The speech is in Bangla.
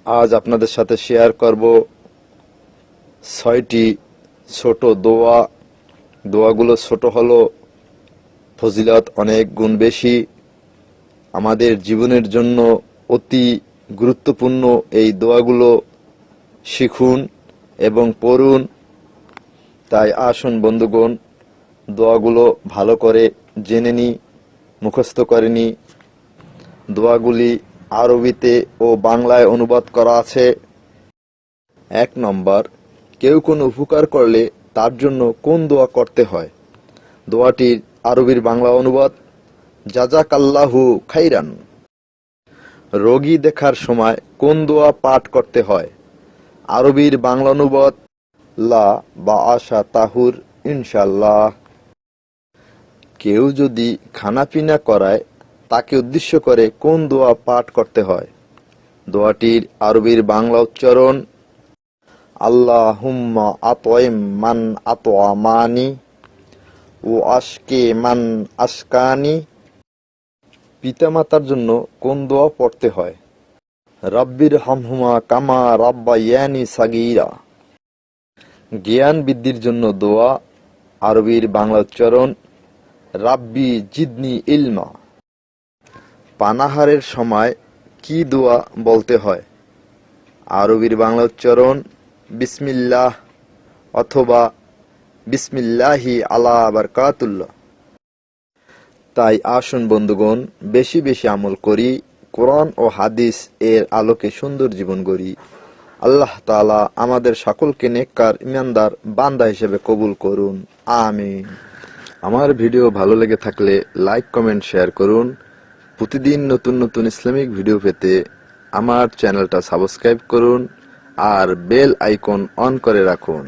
আজ আপনাদের সাথে শেয়ার করব 6টি ছোট দোয়া। দোয়াগুলো ছোট হলো ফজিলত অনেক গুণ বেশি। আমাদের জীবনের জন্য অতি গুরুত্বপূর্ণ এই দোয়াগুলো শিখুন এবং পড়ুন। তাই আসুন বন্ধুগণ, দোয়াগুলো ভালো করে জেনে নি, মুখস্থ করে নি। দোয়াগুলি আরবিতে ও বাংলায় অনুবাদ করা আছে। 1 নম্বর, কেউ কোনো উপকার করলে তার জন্য কোন দোয়া করতে হয়? দোয়াটির আরবির বাংলা অনুবাদ, জাযাকাল্লাহু খাইরান। রোগী দেখার সময় কোন দোয়া পাঠ করতে হয়? আরবির বাংলা অনুবাদ, লা বা আশা তাহুর ইনশাল্লাহ। কেউ যদি খানাপিনা করায় তাকে উদ্দেশ্য করে কোন দোয়া পাঠ করতে হয়? দোয়াটির আরবির বাংলা উচ্চারণ, আল্লাহুম্মা আত'ইম মান আত'আমানি ও আশকে মান আশকানি। পিতামাতার জন্য কোন দোয়া পড়তে হয়? রাব্বির হামহুমা কামা রাব্বায়ানি সাগীরা। জ্ঞান বৃদ্ধির জন্য দোয়া, আরবির বাংলা উচ্চারণ, রাব্বি জিদনি ইলমা। পানাহারের সময় কি দোয়া বলতে হয়? আরবির বাংলা উচ্চারণ, বিসমিল্লাহ অথবা বিসমিল্লাহি আলা বারকাতুল্লাহ। তাই আসুন বন্ধুগণ, বেশি বেশি আমল করি, কোরআন ও হাদিস এর আলোকে সুন্দর জীবন গড়ি। আল্লাহ তাআলা আমাদের সকলকে নেককার ইমানদার বান্দা হিসেবে কবুল করুন, আমিন। আমার ভিডিও ভালো লেগে থাকলে লাইক, কমেন্ট, শেয়ার করুন। প্রতিদিন নতুন নতুন ইসলামিক ভিডিও পেতে আমার চ্যানেলটা সাবস্ক্রাইব করুন আর বেল আইকন অন করে রাখুন।